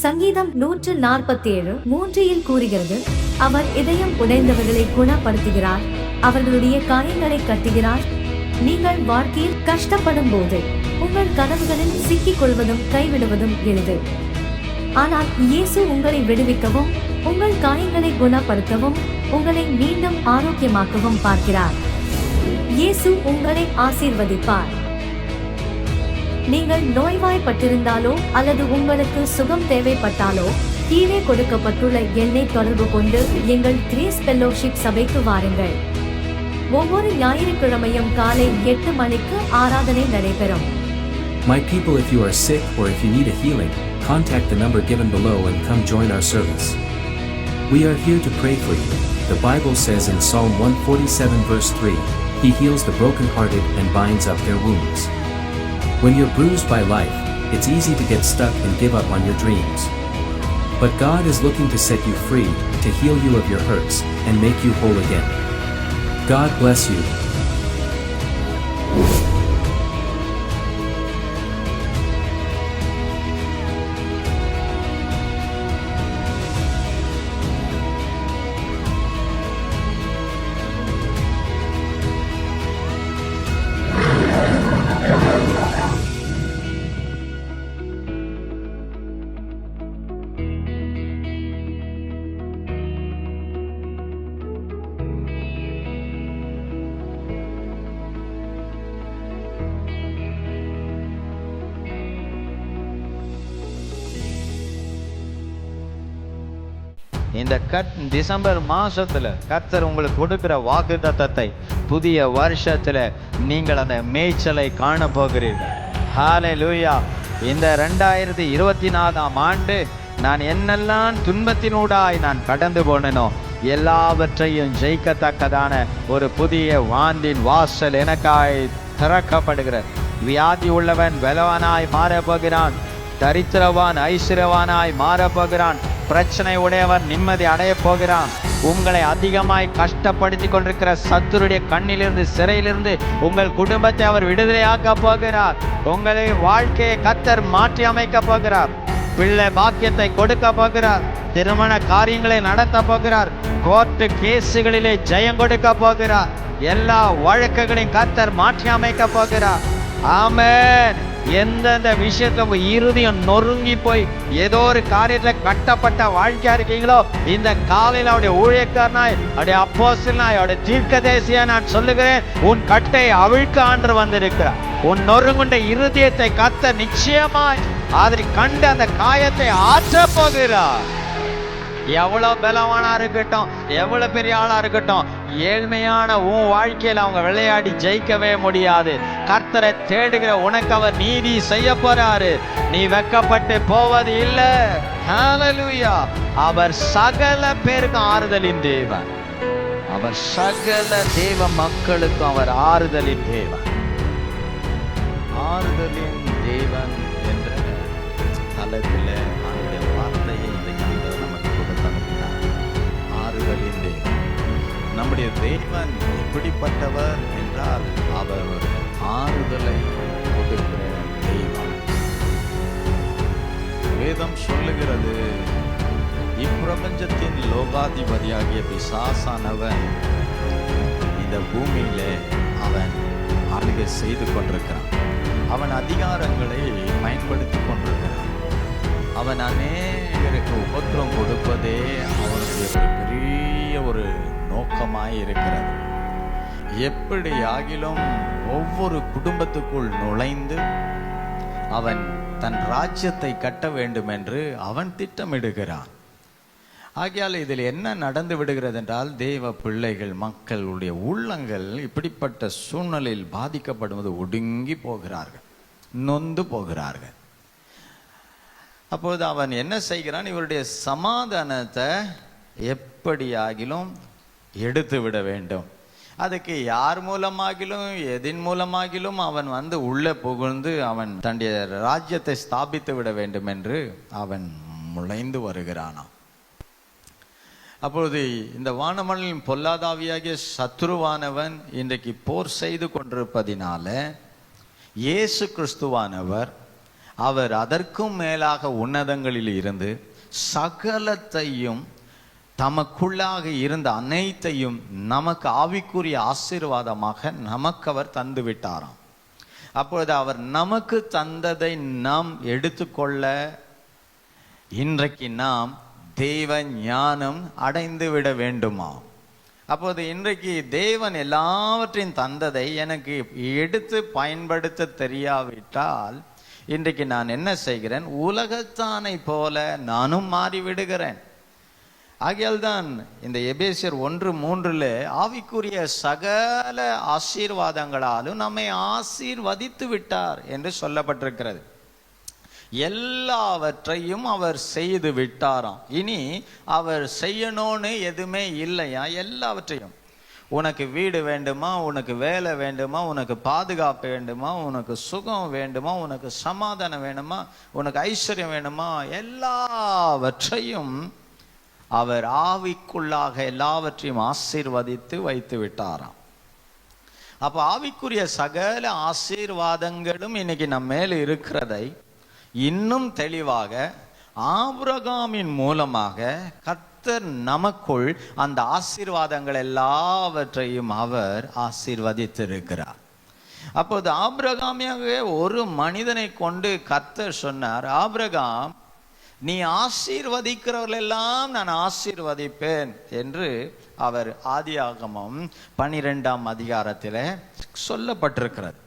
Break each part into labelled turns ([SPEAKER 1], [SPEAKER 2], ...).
[SPEAKER 1] சங்கீதம் 147:3 கூறுகிறது, அவர் இதயம் உடைந்தவர்களை குணப்படுத்துகிறார், அவர்களுடைய காயங்களை கட்டுகிறார். நீங்கள் வாழ்க்கையில் கஷ்டப்படும் போது உங்கள் கனவுகளில் சிக்கிக் கொள்வதும் கைவிடுவதும் எளிது. ஆனால் இயேசு உங்களை விடுவிக்கவும், உங்கள் காயங்களை குணப்படுத்தவும், உங்களை மீண்டும் ஆரோக்கியமாக்கவும் பார்க்கிறார். இயேசு உங்களை ஆசீர்வதிப்பார். நீங்கள் நோய்வாய்ப்பட்டிருந்தாலோ அல்லது உங்களுக்கு சுகம் தேவைப்பட்டாலோ கீழே கொடுக்கப்பட்டுள்ள எண்ணை தொடர்பு கொண்டு எங்கள் கிரேஸ் ஃபெல்லோஷிப் சபைக்கு வாருங்கள். ஒவ்வொரு ஞாயிற்றுக்கிழமையும் காலை 8 மணிக்கு ஆராதனை நடைபெறும்.
[SPEAKER 2] My people, if you are sick or if you need a healing, contact the number given below and come join our service. We are here to pray for you. The Bible says in Psalm 147 verse 3, He heals the brokenhearted and binds up their wounds. When you're bruised by life, it's easy to get stuck and give up on your dreams. But God is looking to set you free, to heal you of your hurts, and make you whole again. God bless you.
[SPEAKER 3] இந்த December மாசத்துல கர்த்தர் உங்களுக்கு கொடுக்கிற வாக்குத்தத்தத்தை புதிய வருஷத்துல நீங்கள் அந்த மேய்ச்சலை காண போகிறீர்கள். ஹல்லேலூயா. இந்த 2024ஆம் ஆண்டு நான் என்னெல்லாம் துன்பத்தினூடாய் நான் கடந்து போனேனோ எல்லாவற்றையும் ஜெயிக்கத்தக்கதான ஒரு புதிய வாந்தின் வாசல் எனக்காய் திறக்கப்படுகிற. வியாதி உள்ளவன் பலவானாய் மாறப்போகிறான், தரித்திரவான் ஐஸ்வர்யவானாய் மாறப்போகிறான், பிரச்சனை உடையவர் நிம்மதி அடைய போகிறான். உங்களை அதிகமாய் கஷ்டப்படுத்தி கொண்டிருக்கிற சத்துருடைய கண்ணிலிருந்து சிறையிலிருந்து உங்கள் குடும்பத்தை அவர் விடுதலையாக்க போகிறார். உங்களை வாழ்க்கையை கர்த்தர் மாற்றி அமைக்க போகிறார். பிள்ளை பாக்கியத்தை கொடுக்க போகிறார். திருமண காரியங்களை நடத்த போகிறார். கோர்ட்டு கேசுகளிலே ஜெயம் கொடுக்க போகிறார். எல்லா வழக்குகளையும் கர்த்தர் மாற்றி அமைக்க போகிறார். ஆமென். எந்தெந்த விஷயத்துல இருதயம் நொறுங்கி போய் ஏதோ ஒரு காரியத்துல கட்டப்பட்ட வாழ்க்கையா இருக்கீங்களோ, இந்த காலையில் அவருடைய ஊழியக்காரனாய், அவருடைய அப்போஸ்தலனாய், அவருடைய தீர்க்கதரிசியா நான் சொல்லுகிறேன், உன் கட்டை அவிழ்க்க ஆண்டு வந்திருக்கிறார். உன் நொறுங்குண்ட இருதயத்தை கர்த்தர் நிச்சயமாய் அதை கண்டு அந்த காயத்தை ஆற்ற போகிறார். எவ்வளவு பலவானா இருக்கட்டும், எவ்வளவு பெரிய ஆளா இருக்கட்டும், ஏழ்மையான உன் வாழ்க்கையில அவங்க விளையாடி ஜெயிக்கவே முடியாது. கர்த்தரை தேடுகிற உனக்கு அவர் நீதி செய்ய போறாரு. நீ வெட்கப்பட்டு போவது இல்லை. ஹல்லேலூயா. அவர் சகல பேருக்கும் ஆறுதலின் தேவன். அவர் சகல தேவ மக்களுக்கும் அவர் ஆறுதலின் தேவன். ஆறுதலின் தேவன் என்ற தலத்தில் அவருடைய வார்த்தையை நமக்கு கொடுத்து அனுப்பினார். ஆறுதலின் தேவன். நம்முடைய தேவன் எப்படிப்பட்டவர் என்றால் அவர் ஒரு ஆறுதலை கொடுக்கிற தெய்வம். வேதம் சொல்லுகிறது, இப்பிரபஞ்சத்தின் லோகாதிபதியாகிய பிசாசானவன் இந்த பூமியிலே அவன் ஆளுகை செய்து கொண்டிருக்கிறான். அவன் அதிகாரங்களை பயன்படுத்தி கொண்டிருக்கிறான். அவன் அநேகருக்கு உபத்திரம் கொடுப்பதே அவனுடைய ஒரு பெரிய ஒரு நோக்கமாய் இருக்கிறது. எப்படி ஆகிலும் ஒவ்வொரு குடும்பத்துக்குள் நுழைந்து அவன் தன் ராஜ்யத்தை கட்ட வேண்டும் என்று அவன் திட்டமிடுகிறான். ஆகையால் இதில் என்ன நடந்து விடுகிறது என்றால், தேவ பிள்ளைகள் மக்களுடைய உள்ளங்கள் இப்படிப்பட்ட சூழ்நிலையில் பாதிக்கப்படுவது ஒடுங்கி போகிறார்கள், நொந்து போகிறார்கள். அப்போது அவன் என்ன செய்கிறான், இவருடைய சமாதானத்தை எப்படியாகிலும் எடுத்து விட வேண்டும். அதுக்கு யார் மூலமாகிலும் எதின் மூலமாகிலும் அவன் உள்ளே புகுந்து அவன் தன்னுடைய ராஜ்யத்தை ஸ்தாபித்து விட வேண்டும் என்று அவன் முளைந்து வருகிறானாம். அப்பொழுது இந்த வானமண்டலின் பொல்லாதாவியாகிய சத்துருவானவன் இன்றைக்கு போர் செய்து கொண்டிருப்பதினால இயேசு கிறிஸ்துவானவர் அவர் அதற்கும் மேலாக உன்னதங்களில் இருந்து சகலத்தையும் தமக்குள்ளாக இருந்த அனைத்தையும் நமக்கு ஆவிக்குரிய ஆசீர்வாதமாக நமக்கு அவர் தந்து விட்டாராம். அப்பொழுது அவர் நமக்கு தந்ததை நாம் எடுத்துக்கொள்ள இன்றைக்கு நாம் தெய்வ ஞானம் அடைந்து விட வேண்டுமா? அப்போது இன்றைக்கு தேவன் எல்லாவற்றையும் தந்ததை எனக்கு எடுத்து பயன்படுத்த தெரியாவிட்டால் இன்றைக்கு நான் என்ன செய்கிறேன்? உலகத்தானை போல நானும் மாறிவிடுகிறேன். ஆகையால் தான் இந்த எபேசியர் 1:3 ஆவிக்குரிய சகல ஆசீர்வாதங்களாலும் நம்மை ஆசீர்வதித்து விட்டார் என்று சொல்லப்பட்டிருக்கிறது. எல்லாவற்றையும் அவர் செய்து விட்டாராம். இனி அவர் செய்யணும்னு எதுவுமே இல்லையா? எல்லாவற்றையும். உனக்கு வீடு வேண்டுமா, உனக்கு வேலை வேண்டுமா, உனக்கு பாதுகாப்பு வேண்டுமா, உனக்கு சுகம் வேண்டுமா, உனக்கு சமாதானம் வேணுமா, உனக்கு ஐஸ்வர்யம் வேணுமா, எல்லாவற்றையும் அவர் ஆவிக்குள்ளாக எல்லாவற்றையும் ஆசீர்வதித்து வைத்து விட்டாராம். அப்ப ஆவிக்குரிய சகல ஆசீர்வாதங்களும் இன்னைக்கு நம்ம மேல இருக்கிறதை இன்னும் தெளிவாக ஆபிரகாமின் மூலமாக கர்த்தர் நமக்குள் அந்த ஆசீர்வாதங்கள் எல்லாவற்றையும் அவர் ஆசீர்வதித்திருக்கிறார். அப்போது ஆபிரகாமியாக ஒரு மனிதனை கொண்டு கர்த்தர் சொன்னார், ஆபிரகாம், நீ ஆசீர்வதிக்கிறவர்கள் எல்லாம் நான் ஆசீர்வதிப்பேன் என்று அவர் ஆதியாகமம் 12ஆம் அதிகாரத்தில் சொல்லப்பட்டிருக்கிறது.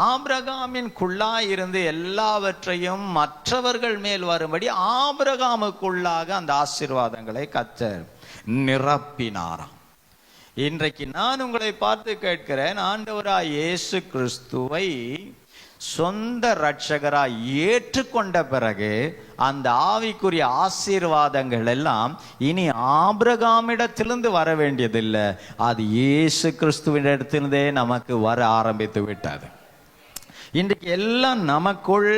[SPEAKER 3] ஆபிரகாமின் குள்ளாய் இருந்து எல்லாவற்றையும் மற்றவர்கள் மேல் வரும்படி ஆபிரகாமுக்குள்ளாக அந்த ஆசீர்வாதங்களை கர்த்தர் நிரப்பினாராம். இன்றைக்கு நான் உங்களை பார்த்து கேட்கிறேன், ஆண்டவராய் இயேசு கிறிஸ்துவை சொந்த இரட்சகராய் ஏற்றுக்கொண்ட பிறகு அந்த ஆவிக்குரிய ஆசீர்வாதங்கள் எல்லாம் இனி ஆபிரகாமிடத்திலிருந்து வர வேண்டியதில்லை, அது இயேசு கிறிஸ்துவினிடத்திலிருந்தே நமக்கு வர ஆரம்பித்து விட்டது. இன்றைக்கு எல்லாம் நமக்குள்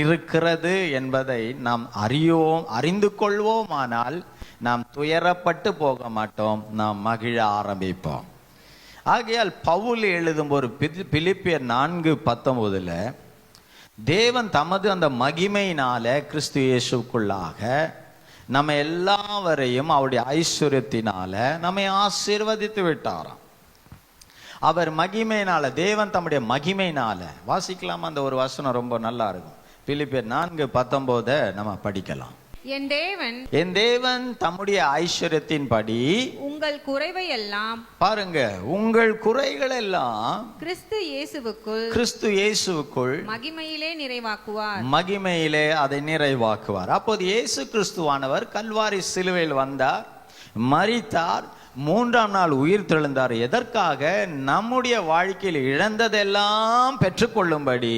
[SPEAKER 3] இருக்கிறது என்பதை நாம் அறிந்து கொள்வோமானால் நாம் துயரப்பட்டு போக மாட்டோம், நாம் மகிழ ஆரம்பிப்போம். ஆகையால் பவுல் எழுதும் ஒரு பிலிப்பியர் 4:19 தேவன் தமது அந்த மகிமையினால கிறிஸ்து இயேசுக்குள்ளாக நம்ம எல்லாவரையும் அவருடைய ஐஸ்வர்யத்தினால நம்மை ஆசீர்வதித்து விட்டாராம். அவர் மகிமையினால, தேவன் தம்முடைய மகிமையினால. வாசிக்கலாமா? அந்த ஒரு வசனம் ரொம்ப நல்லா இருக்கும். பிலிப்பியர் 4:19 நம்ம படிக்கலாம்.
[SPEAKER 4] என் தேவன்
[SPEAKER 3] தம்முடைய ஐஸ்வர்யத்தின்படி
[SPEAKER 4] உங்கள் குறைவை எல்லாம்,
[SPEAKER 3] பாருங்க, உங்கள் குறைகள் எல்லாம்
[SPEAKER 4] கிறிஸ்து இயேசுவுக்குள் மகிமையிலே நிறைவாக்குவார்.
[SPEAKER 3] மகிமையிலே அதை நிறைவாக்குவார். அப்போது இயேசு கிறிஸ்துவானவர் கல்வாரி சிலுவையில் வந்தார், மரித்தார், 3ஆம் நாள் உயிர் தெழுந்தார். எதற்காக? நம்முடைய வாழ்க்கையில் இழந்ததெல்லாம் பெற்றுக்கொள்ளும்படி,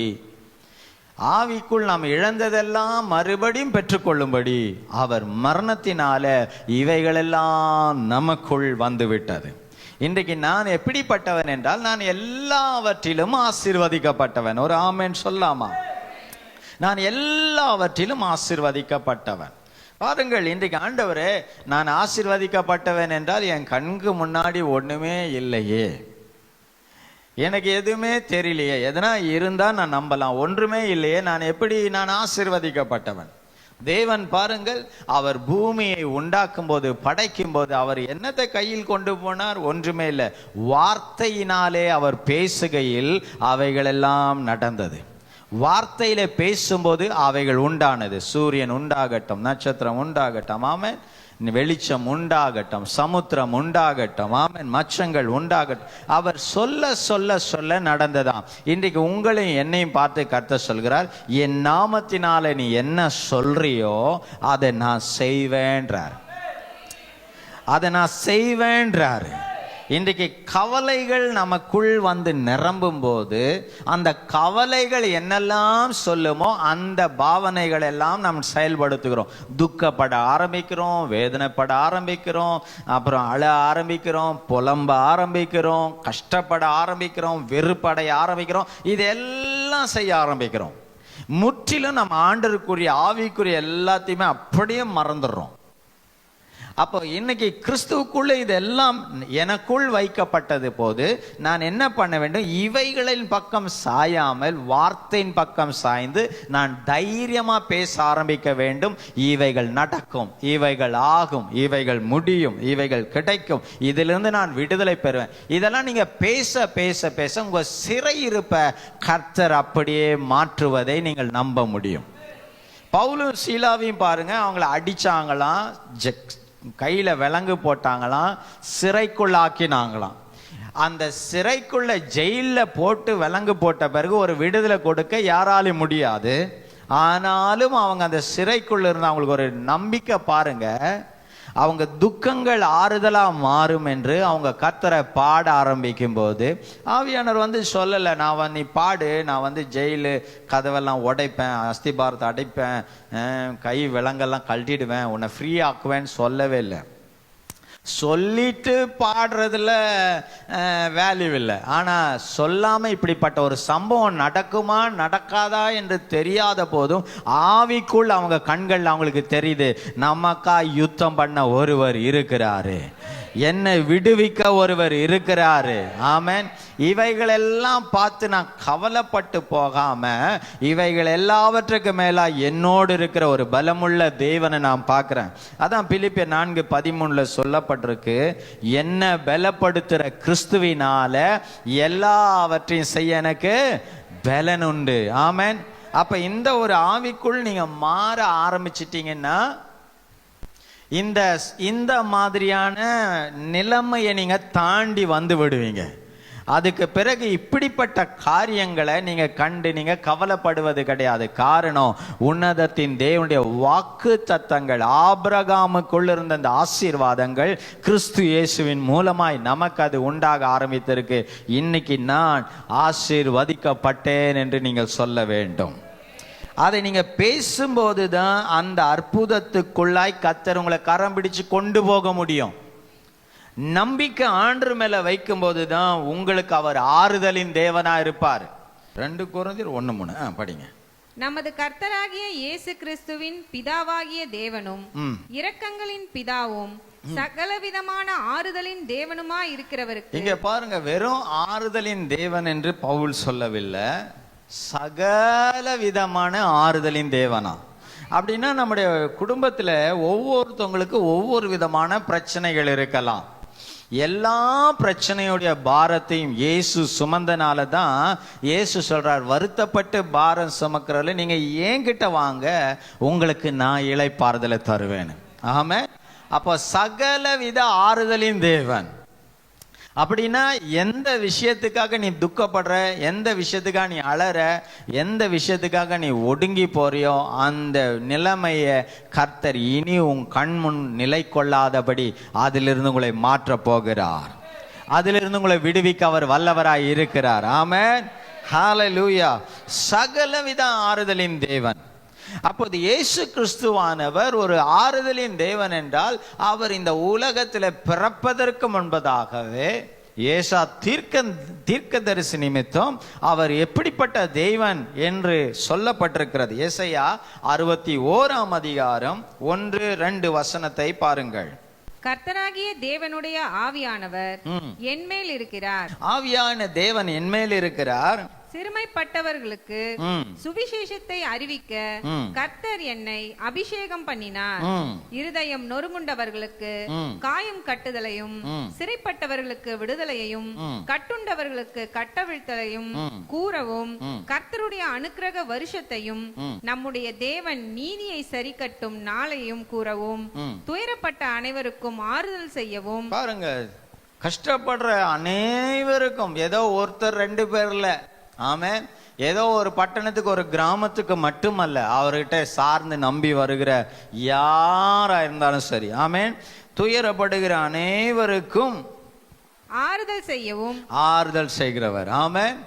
[SPEAKER 3] ஆவிக்குள் நாம் இழந்ததெல்லாம் மறுபடியும் பெற்றுக்கொள்ளும்படி அவர் மரணத்தினால இவைகளெல்லாம் நமக்குள் வந்துவிட்டது. இன்றைக்கு நான் எப்படிப்பட்டவன் என்றால், நான் எல்லாவற்றிலும் ஆசீர்வதிக்கப்பட்டவன். ஒரு ஆமென் சொல்லாமா? நான் எல்லாவற்றிலும் ஆசீர்வதிக்கப்பட்டவன். பாருங்கள், இன்றைக்கு ஆண்டவரே, நான் ஆசீர்வதிக்கப்பட்டவன் என்றால் என் கண்ணுக்கு முன்னாடி ஒண்ணுமே இல்லையே, எனக்கு எதுவுமே தெரியலையே, எதனா இருந்தா நான் நம்பலாம், ஒன்றுமே இல்லையே, நான் ஆசீர்வதிக்கப்பட்டவன். தேவன் பாருங்கள், அவர் பூமியை உண்டாக்கும் போது, படைக்கும் போது அவர் என்னத்தை கையில் கொண்டு போனார்? ஒன்றுமே இல்லை. வார்த்தையினாலே அவர் பேசுகையில் அவைகளெல்லாம் நடந்தது. வார்த்தையில பேசும்போது அவைகள் உண்டானது. சூரியன் உண்டாகட்டும், நட்சத்திரம் உண்டாகட்டும், ஆமென், வெளிச்சம் உண்டாகட்டும், சமுத்திரம் உண்டாகட்டும், ஆமென், மச்சங்கள் உண்டாகட்டும். அவர் சொல்ல சொல்ல சொல்ல நடந்ததாம். இன்றைக்கு உங்களையும் என்னையும் பார்த்து கர்த்தர் சொல்கிறார், என் நாமத்தினால நீ என்ன சொல்றியோ அதை நான் செய்வேன்றார். அதை நான் செய்வேன்றார். இன்றைக்கு கவலைகள் நமக்குள் வந்து நிரம்பும் போது அந்த கவலைகள் என்னெல்லாம் சொல்லுமோ அந்த பாவனைகள் எல்லாம் நாம் செயல்படுத்துகிறோம். துக்கப்பட ஆரம்பிக்கிறோம், வேதனைப்பட ஆரம்பிக்கிறோம், அப்புறம் அழ ஆரம்பிக்கிறோம், புலம்ப ஆரம்பிக்கிறோம், கஷ்டப்பட ஆரம்பிக்கிறோம், வெறுப்படைய ஆரம்பிக்கிறோம், இதெல்லாம் செய்ய ஆரம்பிக்கிறோம். முற்றிலும் நம்ம ஆண்டவருக்குரிய ஆவிக்குரிய எல்லாத்தையுமே அப்படியே மறந்துடுறோம். அப்போ இன்னைக்கு கிறிஸ்துவுக்குள்ள இதெல்லாம் எனக்குள் வைக்கப்பட்டது போது நான் என்ன பண்ண வேண்டும்? இவைகளின் பக்கம் சாயாமல் வார்த்தையின் பக்கம் சாய்ந்து நான் தைரியமா பேச ஆரம்பிக்க வேண்டும். இவைகள் நடக்கும், இவைகள் ஆகும், இவைகள் முடியும், இவைகள் கிடைக்கும், இதிலிருந்து நான் விடுதலை பெறுவேன். இதெல்லாம் நீங்க பேச பேச பேச உங்க சிறையிருப்பை கர்த்தர் அப்படியே மாற்றுவதை நீங்கள் நம்ப முடியும். பவுலும் சீலாவையும் பாருங்க, அவங்கள அடிச்சாங்களாம், கையில விலங்கு போட்டாங்களாம், சிறைக்குள்ளாக்கினாங்களாம். அந்த சிறைக்குள்ள ஜெயில போட்டு விலங்கு போட்ட பிறகு ஒரு விடுதலை கொடுக்க யாராலும் முடியாது. ஆனாலும் அவங்க அந்த சிறைக்குள்ள இருந்து அவங்களுக்கு ஒரு நம்பிக்கை பாருங்க, அவங்க துக்கங்கள் ஆறுதலா மாறும் என்று அவங்க கர்த்தரை பாட ஆரம்பிக்கும் போது ஆவியானவர் சொல்லலை, நீ பாடு, நான் ஜெயிலு கதவெல்லாம் உடைப்பேன், அஸ்திபாரத்தை அடைப்பேன், கை விலங்கெல்லாம் கழட்டிடுவேன், உன்னை ஃப்ரீ ஆக்குவேன்னு சொல்லவே இல்லை. சொல்லிட்டு பாடுறதுல வேல்யூ இல்லை. ஆனா சொல்லாம இப்படிப்பட்ட ஒரு சம்பவம் நடக்குமா நடக்காதா என்று தெரியாத போதும் ஆவிக்குள் அவங்க கண்கள் அவங்களுக்கு தெரியுது, நமக்கா யுத்தம் பண்ண ஒருவர் இருக்கிறாரு, என்னை விடுவிக்க ஒருவர் இருக்கிறாரு. ஆமென். இவைகள் எல்லாம் பார்த்து நான் கவலைப்பட்டு போகாம, இவைகள் எல்லாவற்றுக்கு மேலா என்னோடு இருக்கிற ஒரு பலமுள்ள தேவனை நான் பார்க்கிறேன். அதான் பிலிப்பியர் 4:13 சொல்லப்பட்டிருக்கு, என்ன பலப்படுத்துற கிறிஸ்துவினால எல்லாவற்றையும் செய்ய எனக்கு பலன் உண்டு. ஆமென். அப்ப இந்த ஒரு ஆவிக்குள் நீங்க மாற ஆரம்பிச்சிட்டீங்கன்னா இந்த மாதிரியான நிலைமையை நீங்க தாண்டி வந்து விடுவீங்க. அதுக்கு பிறகு இப்படிப்பட்ட காரியங்களை நீங்க கண்டு நீங்க கவலைப்படுவது கிடையாது. காரணம், உன்னதத்தின் தேவனுடைய வாக்கு தத்தங்கள், ஆபிரகாமுக்குள் இருந்த அந்த ஆசீர்வாதங்கள் கிறிஸ்து இயேசுவின் மூலமாய் நமக்கு அது உண்டாக ஆரம்பித்திருக்கு. இன்னைக்கு நான் ஆசீர்வதிக்கப்பட்டேன் என்று நீங்கள் சொல்ல வேண்டும். அதை நீங்க பேசும்போது தான் அந்த அற்புதத்துக்குள்ளாய் கர்த்தர் உங்களை கரம் பிடிச்சு கொண்டு போக முடியும். நம்பிக்கை ஆண்டவர் மேல வைக்கும் போதுதான் உங்களுக்கு அவர் ஆறுதலின் தேவனா இருப்பார். 2 கொரிந்தியர் 1:3 படிங்க.
[SPEAKER 4] நமது கர்த்தராகிய இயேசு கிறிஸ்துவின் பிதாவாகிய தேவனும் இரக்கங்களின் பிதாவும் சகலவிதமான ஆறுதலின் தேவனுமாய் இருக்கிறவருக்கு.
[SPEAKER 3] இங்க பாருங்க, வெறும் ஆறுதலின் தேவன் என்று பவுல் சொல்லவில்லை, சகல விதமான ஆறுதலின் தேவனா. அப்படின்னா நம்முடைய குடும்பத்துல ஒவ்வொருத்தவங்களுக்கு ஒவ்வொரு விதமான பிரச்சனைகள் இருக்கலாம். எல்லா பிரச்சனையுடைய பாரத்தையும் இயேசு சுமந்தனால தான் இயேசு சொல்றார், வருத்தப்பட்டு பாரம் சுமக்கிறவர்களே நீங்க என்கிட்ட வாங்க, உங்களுக்கு நான் இளைப்பாறுதலை தருவேன். ஆமே. அப்போ சகல வித ஆறுதலின் தேவன். அப்படின்னா எந்த விஷயத்துக்காக நீ துக்கப்படுற, எந்த விஷயத்துக்காக நீ அழற, எந்த விஷயத்துக்காக நீ ஒடுங்கி போறியோ அந்த நிலைமைய கர்த்தர் இனி உன் கண் முன் நிலை கொள்ளாதபடி அதிலிருந்து உங்களை மாற்ற போகிறார். அதிலிருந்து உங்களை விடுவிக்க அவர் வல்லவராய் இருக்கிறார். ஆமென். ஹல்லேலூயா. சகலவித ஆறுதலின் தேவன். அப்போது இயேசு கிறிஸ்துவானவர் ஒரு ஆறுதலின் தேவன் என்றால், அவர் இந்த உலகத்தில் பிறப்பதற்கு முன்பதாகவே ஏசா தீர்க்கதரிசி நிமித்தம் அவர் எப்படிப்பட்ட தேவன் என்று சொல்லப்பட்டிருக்கிறது. ஏசாயா 61:1-2 பாருங்கள்.
[SPEAKER 4] கர்த்தராகிய தேவனுடைய ஆவியானவர் என்மேல் இருக்கிறார்.
[SPEAKER 3] ஆவியான தேவன் என்மேல் இருக்கிறார்.
[SPEAKER 4] சிறுமைப்பட்டவர்களுக்கு சுவிசேஷத்தை அறிவிக்க கர்த்தர் என்னை அபிஷேகம் பண்ணினார். இருதயம் நொறுங்குண்டவர்களுக்கு காயம் கட்டுதலையும், சிறைப்பட்டவர்களுக்கு விடுதலையையும், கட்டுண்டவர்களுக்கு கட்டவிழ்த்தலையும் கூறவும், கர்த்தருடைய அனுக்கிரக வருஷத்தையும் நம்முடைய தேவன் நீதியை சரி கட்டும் நாளையும் கூறவும், துயரப்பட்ட அனைவருக்கும் ஆறுதல் செய்யவும்.
[SPEAKER 3] பாருங்க, கஷ்டப்படுற அனைவருக்கும், ஏதோ ஒருத்தர் 2 பேர்ல, ஆமென், ஏதோ ஒரு பட்டணத்துக்கு ஒரு கிராமத்துக்கு மட்டுமல்ல, அவர்கிட்ட சார்ந்து நம்பி வருகிற யாரா இருந்தாலும் சரி, ஆமென், துயரப்படுகிற அனைவருக்கும்
[SPEAKER 4] ஆறுதல் செய்யவும்
[SPEAKER 3] ஆறுதல் செய்கிறவர். ஆமென்.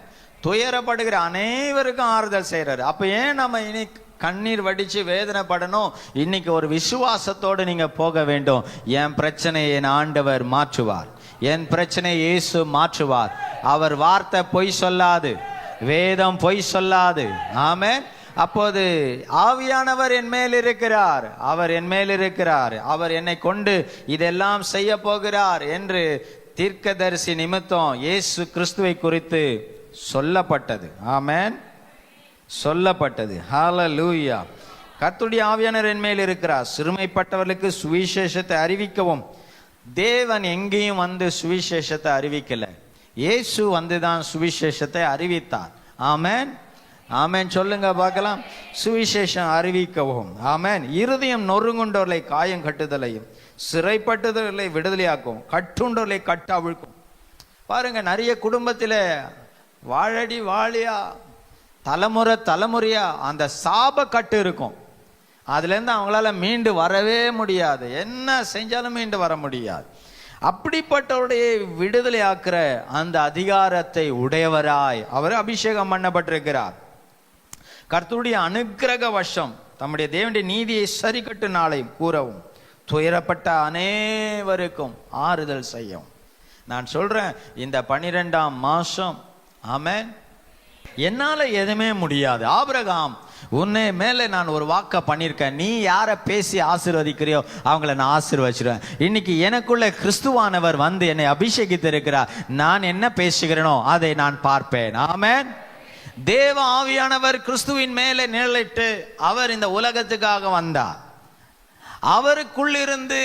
[SPEAKER 3] துயரப்படுகிற அனைவருக்கும் ஆறுதல் செய்கிறார். அப்ப ஏன் நம்ம இனி கண்ணீர் வடிச்சு வேதனைப்படணும்? இன்னைக்கு ஒரு விசுவாசத்தோடு நீங்க போக வேண்டும். என் பிரச்சனையை என் ஆண்டவர் மாற்றுவார், என் பிரச்சனையை இயேசு மாற்றுவார். அவர் வார்த்தை பொய் சொல்லாது, வேதம் பொய் சொல்லாது. ஆமென். அப்போது ஆவியானவர் என் மேல் இருக்கிறார், அவர் என் மேல் இருக்கிறார், அவர் என்னை கொண்டு இதெல்லாம் செய்ய போகிறார் என்று தீர்க்கதரிசி நிமித்தம் இயேசு கிறிஸ்துவை குறித்து சொல்லப்பட்டது. ஆமென், சொல்லப்பட்டது. ஹல்லேலூயா. கர்த்தருடைய ஆவியானவர் என் மேல் இருக்கிறார், சிறுமைப்பட்டவர்களுக்கு சுவிசேஷத்தை அறிவிக்கவும். தேவன் எங்கேயும் வந்து சுவிசேஷத்தை அறிவிக்கல, இயேசு வந்துதான் சுவிசேஷத்தை அறிவித்தார். ஆமென், ஆமென் சொல்லுங்க பார்க்கலாம். சுவிசேஷம் அறிவிக்கவும். ஆமென். இருதயம் நொறுங்குண்டவர்களை காயம் கட்டுதலையும், சிறைப்பட்டுதலை விடுதலையாக்கும், கட்டுண்டவர்களை கட்டவிழ்க்கும். பாருங்க, நிறைய குடும்பத்தில் வாழடி வாழியா தலைமுறை தலைமுறையா அந்த சாப கட்டு இருக்கும். அதுலேருந்து அவங்களால மீண்டு வரவே முடியாது, என்ன செஞ்சாலும் மீண்டு வர முடியாது. அப்படிப்பட்டவருடைய விடுதலை ஆக்குற அந்த அதிகாரத்தை உடையவராய் அவர் அபிஷேகம் பண்ணப்பட்டிருக்கிறார். கர்த்தருடைய அனுக்கிரக வசம் தம்முடைய தேவனுடைய நீதியை சரி கட்டு நாளை கூறவும், துயரப்பட்ட அனைவருக்கும் ஆறுதல் செய்யும். நான் சொல்றேன், இந்த 12ஆம் மாசம், ஆமென், என்னால எதுவுமே முடியாது. ஆபிரகாம், உன்னை மேலே நான் ஒரு வாக்க பண்ணியிருக்கேன், நீ யாரை பேசி ஆசீர்வதிக்கிறியோ அவங்கள நான் ஆசீர்வதிச்சிருவேன். இன்னைக்கு எனக்குள்ள கிறிஸ்துவானவர் வந்து என்னை அபிஷேகித்து இருக்கிறார், நான் என்ன பேசுகிறேனோ அதை நான் பார்ப்பேன். ஆமென். தேவ ஆவியானவர் கிறிஸ்துவின் மேலே நிழலிட்டு அவர் இந்த உலகத்துக்காக வந்தார். அவருக்குள்ளிருந்து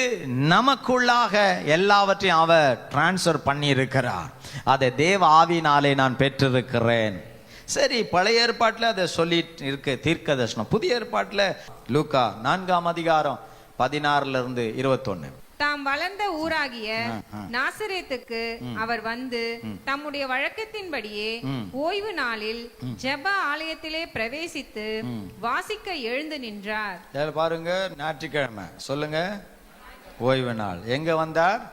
[SPEAKER 3] நமக்குள்ளாக எல்லாவற்றையும் அவர் டிரான்ஸ்ஃபர் பண்ணி இருக்கிறார். அதை தேவ ஆவியினாலே நான் பெற்றிருக்கிறேன். சரி, பழைய ஏற்பாட்டில் அதை சொல்லிட்டு இருக்கு தீர்க்கதரிசனம். புதிய ஏற்பாட்டில் லூக்கா 4ஆம் அதிகாரம் 16-21.
[SPEAKER 4] தாம் வளர்ந்த ஊராகிய நாசரேத்துக்கு அவர் வந்து தம்முடைய வழக்கத்தின்படியே ஓய்வு நாளில் ஜெப ஆலயத்திலே பிரவேசித்து வாசிக்க எழுந்து நின்றார்.
[SPEAKER 3] பாருங்க, ஞாயிற்றுக்கிழமை சொல்லுங்க, ஓய்வு நாள். எங்க வந்தார்?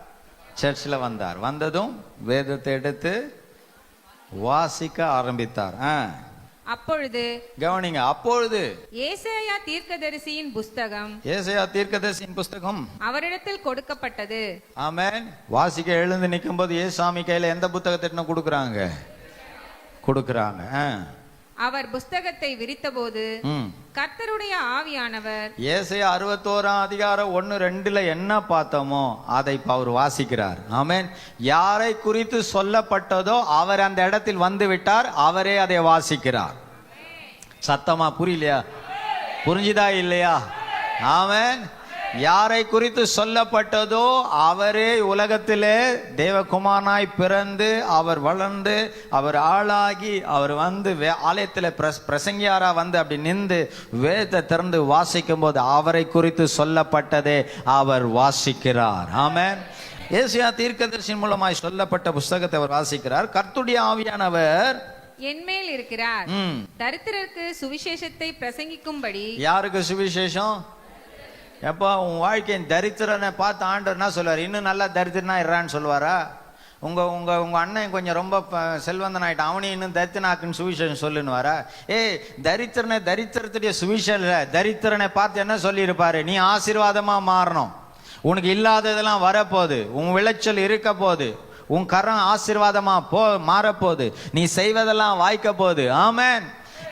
[SPEAKER 3] சர்ச்சில் வந்தார். வந்ததும் வேதத்தை எடுத்து வாசிக்க ஆரம்பித்தார்.
[SPEAKER 4] அப்பொழுது
[SPEAKER 3] கவனிங்க, அப்பொழுது
[SPEAKER 4] ஏசாயா தீர்க்கதரிசியின் புஸ்தகம்,
[SPEAKER 3] ஏசாயா தீர்க்கதரிசியின் புஸ்தகம்
[SPEAKER 4] அவரிடத்தில் கொடுக்கப்பட்டது.
[SPEAKER 3] ஆமென். வாசிக்க எழுந்து நிற்கும் போது ஏசாமி கையில எந்த புத்தகத்தை கொடுக்குறாங்க.
[SPEAKER 4] அவர் புஸ்தகத்தை விரித்தபோது கர்த்தருடைய ஆவியானவர்
[SPEAKER 3] ஏசாயா 61ஆம் அதிகாரம் 1-2 என்ன பார்த்தோமோ அதை அவர் வாசிக்கிறார். ஆமென். யாரை குறித்து சொல்லப்பட்டதோ அவர் அந்த இடத்தில் வந்து விட்டார், அவரே அதை வாசிக்கிறார். சத்தமா புரியலையா? புரிஞ்சுதா இல்லையா? ஆமென். யாரை குறித்து சொல்லப்பட்டதோ அவரே உலகத்திலே தேவகுமாரனாய் பிறந்து அவர் வளர்ந்து அவர் ஆளாகி அவர் வந்து ஆலயத்தில் பிரசங்கியாரா வந்து அப்படி நின்று வேதத்தை திறந்து வாசிக்கும் போது அவரை குறித்து சொல்லப்பட்டதே அவர் வாசிக்கிறார். ஆமென். ஏசாயா தீர்க்கதரிசியின் மூலமாய் சொல்லப்பட்ட புஸ்தகத்தை அவர் வாசிக்கிறார். கர்த்தருடைய ஆவியானவர்
[SPEAKER 4] என்மேல் இருக்கிறார், தரித்திரருக்கு சுவிசேஷத்தை பிரசங்கிக்கும்படி.
[SPEAKER 3] யாருக்கு சுவிசேஷம்? எப்போ உன் வாழ்க்கையின் தரித்திரனை பார்த்து ஆண்டவர் என்ன சொல்லுவார்? இன்னும் நல்லா தரித்திரனா இருறான்னு சொல்லுவாரா? உங்க உங்க உங்க அண்ணன் கொஞ்சம் ரொம்ப செல்வந்தன் ஆயிட்டான், அவனையும் இன்னும் தரித்திரனாக்குன்னு சுவிசேஷம் சொல்லுன்னுவாரா? தரித்திரத்துடைய சுவிசேஷம் இல்லை, தரித்திரனை பார்த்து என்ன சொல்லியிருப்பாரு? நீ ஆசீர்வாதமா மாறணும், உனக்கு இல்லாததெல்லாம் வரப்போகுது, உன் விளைச்சல் இருக்க போகுது, உன் கரம் ஆசீர்வாதமா மாறப்போகுது, நீ செய்வதெல்லாம் வாய்க்க போகுது. ஆமென்.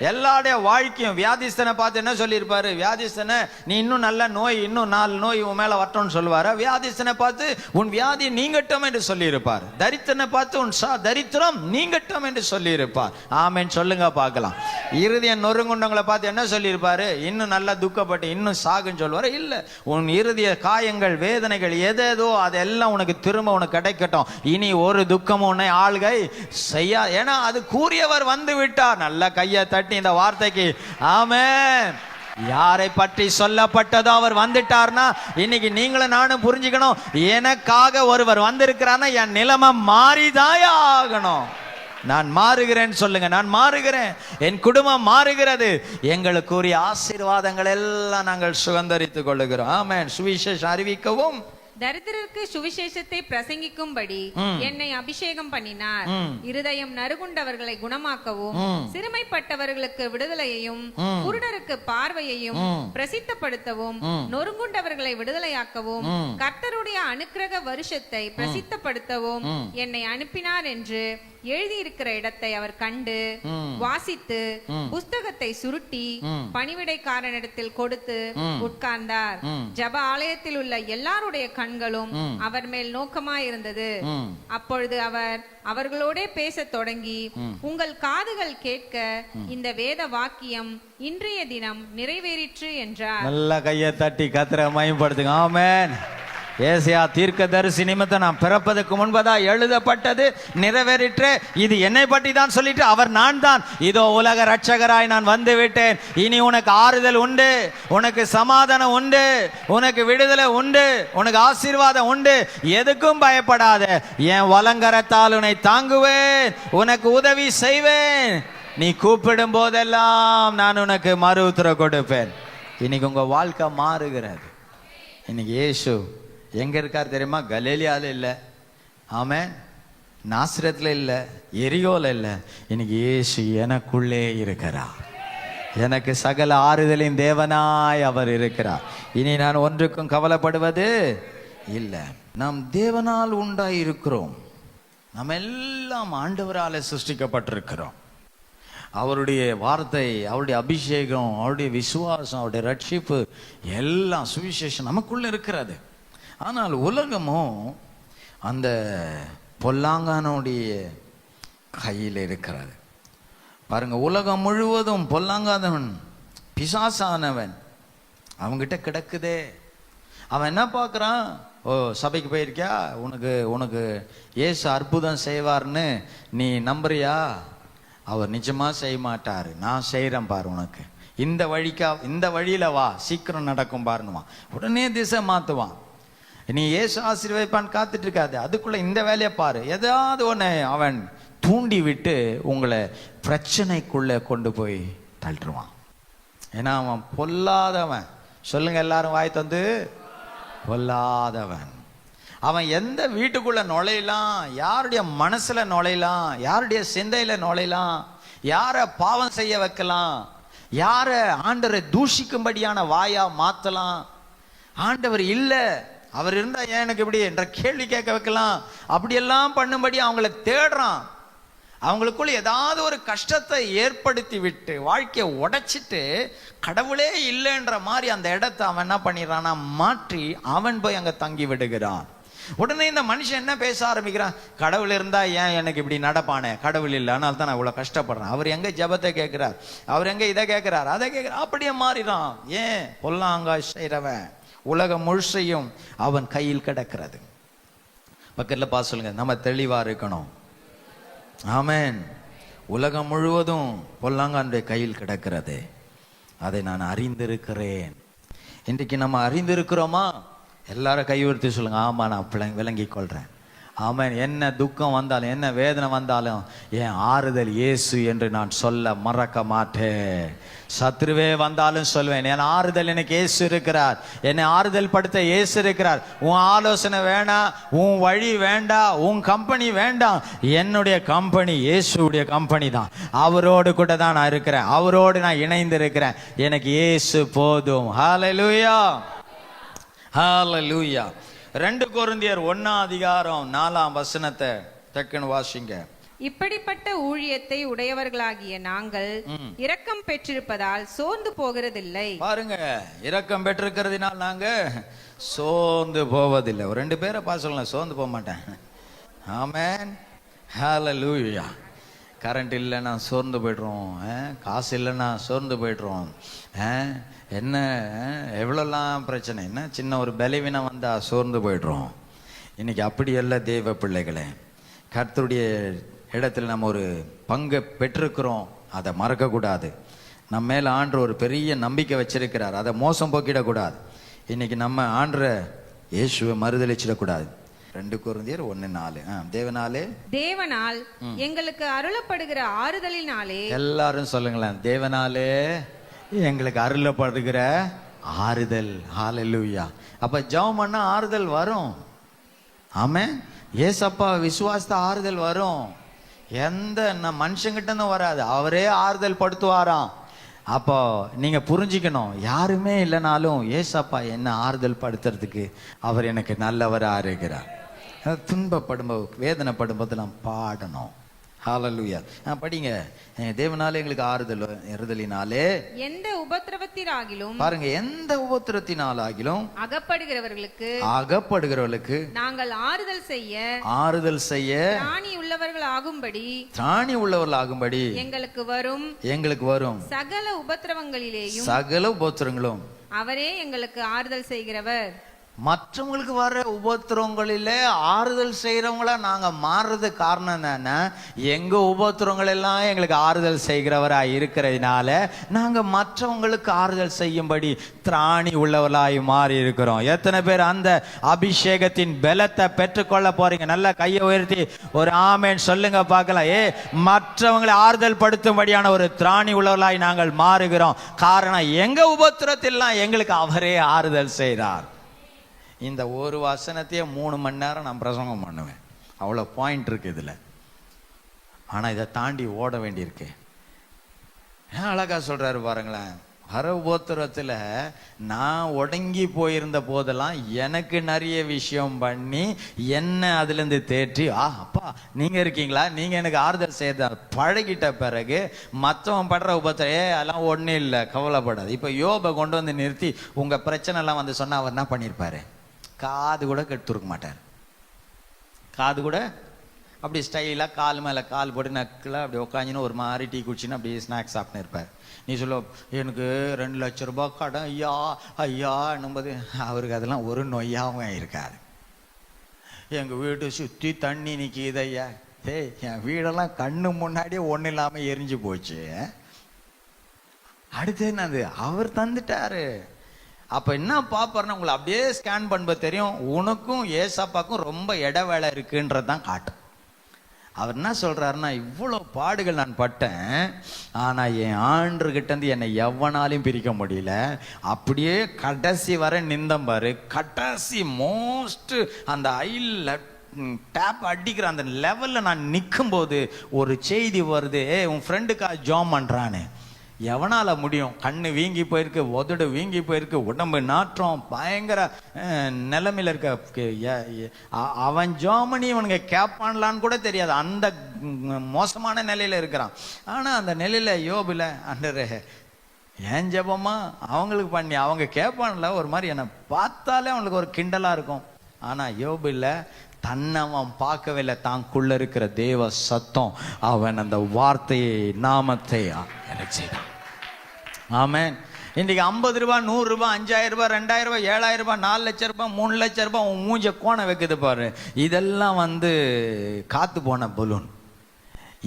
[SPEAKER 3] எல்லாருடைய வாழ்க்கையும் வியாதிஸ்தனை பார்த்து என்ன சொல்லியிருப்பாரு? வியாதிஸ்தனை, நீ இன்னும் நல்ல நோய், இன்னும் 4 நோய் உன் மேல வரட்டும்னு சொல்லுவாரா? வியாதிஸ்தனை பார்த்து உன் வியாதி நீங்கட்டும் என்று சொல்லியிருப்பார். தரித்திரனை பார்த்து உன் தரித்திரம் நீங்கட்டும் என்று சொல்லியிருப்பார். ஆமென் சொல்லுங்க பார்க்கலாம். இறுதிய நொறுங்குண்டவங்களை பார்த்து என்ன சொல்லியிருப்பாரு? இன்னும் நல்லா துக்கப்பட்டு இன்னும் சாகுன்னு சொல்லுவாரு? இல்ல, உன் இறுதிய காயங்கள் வேதனைகள் எதேதோ அதெல்லாம் உனக்கு திரும்ப உனக்கு கிடைக்கட்டும், இனி ஒரு துக்கமும் உன்னை ஆள்கை செய்யா. ஏன்னா அது கூறியவர் வந்து விட்டார். நல்ல கையை தட்டி இந்த வார்த்தைக்கு ஆமென். யாரை பற்றி சொல்லப்பட்டதோ அவர் வந்துட்டார்னா இன்னைக்கு நீங்களும் நானும் புரிஞ்சுக்கணும், எனக்காக ஒருவர் வந்திருக்கிறான்னா என் நிலைமை மாறிதாயா ஆகணும். நான் மாறுகிறேன் சொல்லுங்க, நான் மாறுகிறேன், என் குடும்பம் மாறுகிறது, எங்களுக்குரிய ஆசீர்வாதங்கள் எல்லாம் நாங்கள் சுதந்தரித்துக் கொள்ளுகிறோம். ஆமென். சுவிசேஷம் அறிவிக்கவும்,
[SPEAKER 4] தரித்திரருக்கு சுவிசேஷத்தை பிரசங்கிக்கும்படி என்னை அபிஷேகம் பண்ணினார். இருதயம் நறுகுண்டவர்களை குணமாக்கவும், சிறுமைப்பட்டவர்களுக்கு விடுதலையையும், குருடருக்கு பார்வையையும் பிரசித்தப்படுத்தவும், நொறுங்குண்டவர்களை விடுதலையாக்கவும், கர்த்தருடைய அனுக்கிரக வருஷத்தை பிரசித்தப்படுத்தவும் என்னை அனுப்பினார் என்று எழுதியிருக்கிற இடத்தை அவர் கண்டு வாசித்து புஸ்தகத்தை சுருட்டி பணிவிடைக்காரனிடத்தில் கொடுத்து உட்கார்ந்தார். ஜெப ஆலயத்தில் உள்ள எல்லாருடைய கண்களும் அவர் மேல் நோக்கமாயிருந்தது. அப்பொழுது அவர் அவர்களோடே பேசத் தொடங்கி, உங்கள் காதுகள் கேட்க இந்த வேத வாக்கியம் இன்றைய தினம் நிறைவேறிற்று என்றார்.
[SPEAKER 3] நல்ல கையை தட்டி கர்த்தரை மகிமைப்படுத்துங்க. ஆமென். ஏசாயா தீர்க்கதரிசி நிமித்தம் நான் பிறப்பதற்கு முன்பதா எழுதப்பட்டது நிறைவேறிற்று. இது என்னை பற்றி தான் சொல்லிட்டு அவர் நான் தான், இதோ உலக ரட்சகராய் நான் வந்து விட்டேன். இனி உனக்கு ஆறுதல் உண்டு, உனக்கு சமாதானம் உண்டு, உனக்கு விடுதலை உண்டு, உனக்கு ஆசீர்வாதம் உண்டு. எதுக்கும் பயப்படாத, என் வலங்கரத்தால் உன்னை தாங்குவேன், உனக்கு உதவி செய்வேன். நீ கூப்பிடும் போதெல்லாம் நான் உனக்கு மறு உத்தரவு கொடுப்பேன். இன்னைக்கு உங்க வாழ்க்கை மாறுகிறது. இன்னைக்கு இயேசு எங்க இருக்கார் தெரியுமா? கலிலேயால இல்லை, ஆமென், நாசரேத்துல இல்லை, எரியோல இல்லை. இன்னைக்கு இயேசு எனக்குள்ளே இருக்கிறார். எனக்கு சகல ஆறுதலின் தேவனாய் அவர் இருக்கிறார். இனி நான் ஒன்றுக்கும் கவலைப்படுவது இல்லை. நாம் தேவனால் உண்டாய் இருக்கிறோம். நாம் எல்லாம் ஆண்டவரால் சிருஷ்டிக்கப்பட்டிருக்கிறோம். அவருடைய வார்த்தை, அவருடைய அபிஷேகம், அவருடைய விசுவாசம், அவருடைய ரட்சிப்பு எல்லாம் சுவிசேஷம் நமக்குள்ள இருக்கிறது. ஆனால் உலகமோ அந்த பொல்லாங்கானுடைய கையில் இருக்கிறது. பாருங்க, உலகம் முழுவதும் பொல்லாங்காதவன், பிசாசானவன் அவங்கிட்ட கிடக்குதே. அவன் என்ன பார்க்குறான்? ஓ, சபைக்கு போயிருக்கியா, உனக்கு ஏசு அற்புதம் செய்வார்னு நீ நம்புறியா? அவர் நிஜமா செய்ய மாட்டாரு. நான் செய்கிறேன் பாரு, உனக்கு இந்த வழியில வா, சீக்கிரம் நடக்கும் பாருன்னுவா. உடனே திசை மாத்துவான். நீ ஏசு ஆசீர்வதிப்பான்னு காத்துட்டு இருக்காது, அதுக்குள்ள இந்த வேலையை பாரு. ஏதாவது ஒன்று அவன் தூண்டி விட்டு உங்களை பிரச்சனைக்குள்ள கொண்டு போய் தள்ளிடுவான். ஏன்னா அவன் பொல்லாதவன். சொல்லுங்க எல்லாரும் வாய் தந்து, பொல்லாதவன். அவன் எந்த வீட்டுக்குள்ள நுழையலாம், யாருடைய மனசுல நுழையலாம், யாருடைய சிந்தையில நுழையலாம், யாரை பாவம் செய்ய வைக்கலாம், யாரை ஆண்டவரை தூஷிக்கும்படியான வாயா மாத்தலாம். ஆண்டவர் இல்லை, அவர் இருந்தா ஏன் எனக்கு இப்படி என்ற கேள்வி கேட்க வைக்கலாம். அப்படியெல்லாம் பண்ணும்படி அவங்கள தேடுறான். அவங்களுக்குள்ள ஏதாவது ஒரு கஷ்டத்தை ஏற்படுத்தி விட்டு வாழ்க்கையை உடைச்சிட்டு கடவுளே இல்லைன்ற மாதிரி அந்த இடத்தை அவன் என்ன பண்ணிடுறான்னா மாற்றி அவன் போய் அங்க தங்கி விடுகிறான். உடனே இந்த மனுஷன் என்ன பேச ஆரம்பிக்கிறான்? கடவுள் இருந்தா ஏன் எனக்கு இப்படி நடப்பானே, கடவுள் இல்லை, அதனால தான் நான் இவ்வளவு கஷ்டப்படுறேன். அவர் எங்க ஜெபத்தை கேட்கிறார், அவர் எங்க இதை கேட்கிறார், அதை கேட்கிறார். அப்படியே மாறிடான். ஏன்? பொல்லாங்காய் செய்றவன் உலகம் முழுசையும் அவன் கையில் கிடக்கிறது. பக்கத்துல பார்த்து சொல்லுங்க, நம்ம தெளிவா இருக்கணும். ஆமென். உலகம் முழுவதும் பொல்லாங்கானுடைய கையில் கிடக்கிறது, அதை நான் அறிந்திருக்கிறேன். இன்றைக்கு நம்ம அறிந்திருக்கிறோமா? எல்லாரும் கை உயர்த்தி சொல்லுங்க, ஆமா நான் விளங்கி கொள்றேன். ஆமென். என்ன துக்கம் வந்தாலும், என்ன வேதனை வந்தாலும் என் ஆறுதல் இயேசு என்று நான் சொல்ல மறக்க மாட்டேன். சத்ருவே வந்தாலும் சொல்வேன், என் ஆறுதல் எனக்கு இயேசு இருக்கிறார், என்னை ஆறுதல் படுத்த இயேசு இருக்கிறார். உன் ஆலோசனை வேண்டாம், உன் வழி வேண்டாம், உன் கம்பெனி வேண்டாம். என்னுடைய கம்பெனி இயேசுடைய கம்பெனி தான். அவரோடு கூட தான் நான் இருக்கிறேன், அவரோடு நான் இணைந்து இருக்கிறேன். எனக்கு இயேசு போதும். ஹல்லேலூயா, ஹல்லேலூயா. 2 கொரிந்தியர் 1:4 டக்குன்னு வாசிங்க.
[SPEAKER 4] இப்படிப்பட்ட ஊழியத்தை உடையவர்களாகிய நாங்கள் இரக்கம் பெற்றிருப்பதால் சோர்ந்து போகிறதில்லை.
[SPEAKER 3] பாருங்க, இரக்கம் பெற்றிருக்கிறதுனால் நாங்க சோர்ந்து போவதில்லை. ஒரு 2 பேரை பார்த்து சொல்லலாம், சோர்ந்து போக மாட்டேன். ஆமென், ஹல்லேலூயா. கரண்ட் இல்லைன்னா சோர்ந்து போய்ட்றோம், காசு இல்லைன்னா சோர்ந்து போய்ட்றோம். என்ன எவ்வளோலாம் பிரச்சனை, என்ன சின்ன ஒரு பலவீனம் வந்தால் சோர்ந்து போய்ட்றோம். இன்னைக்கு அப்படி அல்ல தேவ பிள்ளைகளே. கர்த்தருடைய இடத்துல நம்ம ஒரு பங்கை பெற்றிருக்கிறோம், அதை மறக்கக்கூடாது. நம்ம மேலே ஆண்டு ஒரு பெரிய நம்பிக்கை வச்சிருக்கிறார், அதை மோசம் போக்கிடக்கூடாது. இன்னைக்கு நம்ம ஆண்ட இயேசுவை மறுதலிச்சிடக்கூடாது. 2 கொரிந்தியர் 1:4.
[SPEAKER 4] தேவனால் எங்களுக்கு அருளப்படுகிற ஆறுதலினாலே.
[SPEAKER 3] எல்லாரும் சொல்லுங்களேன், தேவனாலே எங்களுக்கு அருளப்படுகிற ஆறுதல். ஹல்லேலூயா. அப்ப ஜெபம் பண்ணா ஆறுதல் வரும். ஆமென். ஏசப்பா விசுவாசத்த ஆறுதல் வரும். எந்த மனுஷங்கிட்ட இருந்தும் வராது, அவரே ஆறுதல் படுத்துவாராம். அப்போ நீங்க புரிஞ்சுக்கணும், யாருமே இல்லைனாலும் ஏசப்பா என்ன ஆறுதல் படுத்துறதுக்கு அவர் எனக்கு நல்லவரா இருக்கிறார். துன்பப்படும் வேதனைப்படும் போது நாம் பாடணும்.
[SPEAKER 5] ஹalleluya. படிங்க. தேவனாலே எங்களுக்கு ஆறுதல் எறுதலினாலே
[SPEAKER 4] எந்த உபத்திரவத்திலாகிலும்,
[SPEAKER 5] பாருங்க, எந்த உபத்திரத்தினாலாகிலும்
[SPEAKER 4] அகப்படுகிறவர்களுக்கு நாங்கள் ஆறுதல் செய்ய திராணி உள்ளவர்களாகும்படி எங்களுக்கு வரும் சகல உபத்திரவங்களும்
[SPEAKER 5] அவரே
[SPEAKER 4] எங்களுக்கு ஆறுதல் செய்கிறவர்.
[SPEAKER 5] மற்றவங்களுக்கு வர உபத்திரவங்களிலே ஆறுதல் செய்யறவங்களா நாங்க மாறுறது காரணம் என்னன்னா, எங்க உபத்திரவங்கள் எல்லாம் எங்களுக்கு ஆறுதல் செய்கிறவரா இருக்கிறதுனால நாங்க மற்றவங்களுக்கு ஆறுதல் செய்யும்படி திராணி உள்ளவர்களாய் மாறி இருக்கிறோம். எத்தனை பேர் அந்த அபிஷேகத்தின் பலத்தை பெற்றுக்கொள்ள போறீங்க? நல்ல கையை உயர்த்தி ஒரு ஆமென் சொல்லுங்க பார்க்கலாம். மற்றவங்களை ஆறுதல் படுத்தும்படியான ஒரு திராணி உள்ளவர்களாய் நாங்கள் மாறுகிறோம். காரணம், எங்க உபத்திரத்திலாம் எங்களுக்கு அவரே ஆறுதல் செய்கிறார். இந்த ஒரு வசனத்தையே 3 மணி நேரம் நான் பிரசங்கம் பண்ணுவேன். அவ்வளோ பாயிண்ட் இருக்கு இதில். ஆனால் இதை தாண்டி ஓட வேண்டியிருக்கு. ஏன் அழகா சொல்றாரு பாருங்களேன். வர உபத்திரத்தில் நான் ஒடுங்கி போயிருந்த போதெல்லாம் எனக்கு நிறைய விஷயம் பண்ணி என்ன அதுலேருந்து தேற்றி, அப்பா நீங்கள் இருக்கீங்களா, நீங்கள் எனக்கு ஆறுதல் செய்த பழகிட்ட பிறகு மற்றவன் படுற உபத்திரம் அதெல்லாம் ஒன்றும் இல்லை, கவலைப்படாது. இப்போ யோபை கொண்டு வந்து நிறுத்தி உங்கள் பிரச்சனை எல்லாம் வந்து சொன்னால் அவர் என்ன பண்ணியிருப்பாரு? காது கூட கெடுத்துருக்க மாட்டார். காது கூட அப்படி ஸ்டைலாக கால் மேலே கால் போட்டு நக்கில் அப்படி உட்காந்துன்னு ஒரு மாதிரி டீ குடிச்சின்னு அப்படியே ஸ்நாக்ஸ் சாப்பிட்டு இருப்பார். நீ சொல்ல எனக்கு 2 லட்சம் ரூபாய் கடன் ஐயா ஐயா என்னும்போது அவருக்கு அதெல்லாம் ஒரு நொய்யாவும் இருக்காது. எங்கள் வீட்டு சுற்றி தண்ணி நிற்கிது ஐயா. என் வீடெல்லாம் கண்ணு முன்னாடியே ஒன்றும் இல்லாமல் எரிஞ்சு போச்சு. அடுத்து என்னது, அவர் தந்துட்டாரு. அப்போ என்ன பார்ப்பாருன்னா, உங்களை அப்படியே ஸ்கேன் பண்ண தெரியும், உனக்கும் ஏசாப்பாக்கும் ரொம்ப இடவேளை இருக்குன்றது தான் காட்டும். அவர் என்ன சொல்றாருன்னா, இவ்வளோ பாடுகள் நான் பட்டேன், ஆனால் என் ஆண்டுகிட்ட இருந்து என்னை எவனாலையும் பிரிக்க முடியல. அப்படியே கடைசி வரை நிந்தம் பாரு. கடைசி மோஸ்ட் அந்த ஐல டேப் அடிக்கிற அந்த லெவலில் நான் நிற்கும் போது ஒரு செய்தி வருது, உன் ஃப்ரெண்டுக்காக ஜாம் பண்ணுறான்னு. எவனால முடியும்? கண்ணு வீங்கி போயிருக்கு, உதடு வீங்கி போயிருக்கு, உடம்பு நாற்றம், பயங்கர நிலைமையில இருக்க. அவன் ஜோமனி இவனுங்க கேப்பான்லான்னு கூட தெரியாது, அந்த மோசமான நிலையில இருக்கிறான். ஆனா அந்த நிலையில யோபுல அண்டரே ஏன் ஜபமா அவங்களுக்கு பண்ணி அவங்க கேட்பான்ல, ஒரு மாதிரி என்னை பார்த்தாலே அவங்களுக்கு ஒரு கிண்டலா இருக்கும். ஆனா யோபுல தன்னை அவன் பார்க்கவே இல்லை, தாங்குள்ள இருக்கிற தேவ சத்தம் அவன் அந்த வார்த்தையை நாமத்தை செய்தான். ஆமென். இன்னைக்கு 50 ரூபாய், 100 ரூபாய், 5000 ரூபாய், 2000 ரூபாய், 7000 ரூபாய், 4 லட்சம் ரூபாய், 3 லட்சம் ரூபாய் உன் மூஞ்ச கோணை வைக்குது பாரு. இதெல்லாம் வந்து காத்து போன பலூன்.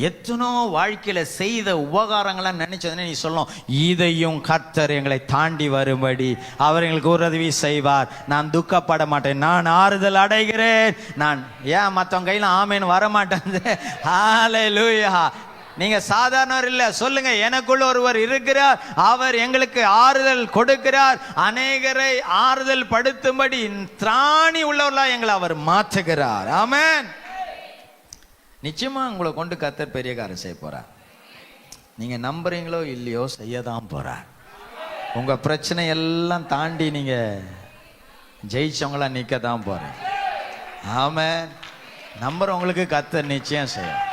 [SPEAKER 5] எத்தனோ வாழ்க்கையில செய்த உபகாரங்களை நினைச்சதுன்னு நீ சொல்லணும், இதையும் கர்த்தர் எங்களை தாண்டி வரும்படி அவர் எங்களுக்கு உதவி செய்வார். நான் துக்கப்பட மாட்டேன், நான் ஆறுதல் அடைகிறேன். நான் ஏன் மற்றவங்க கையில ஆமேன்னு வர மாட்டேன். ஹல்லேலூயா. நீங்க சாதாரணவர் இல்ல, சொல்லுங்க, எனக்குள்ள ஒருவர் இருக்கிறார், அவர் எங்களுக்கு ஆறுதல் கொடுக்கிறார், அநேகரை ஆறுதல் படுத்தும்படி திராணி உள்ளவர்களா எங்களை அவர் மாற்றுகிறார். ஆமென். நிச்சயமா உங்களை கொண்டு கர்த்தர் பெரிய காரியம் செய்ய போறார். நீங்க நம்புறீங்களோ இல்லையோ செய்யதான் போறார். உங்க பிரச்சனை எல்லாம் தாண்டி நீங்க ஜெயிச்சவங்களா நிக்க தான் போறேன். ஆமென். நம்புறவங்களுக்கு கர்த்தர் நிச்சயம் செய்யும்.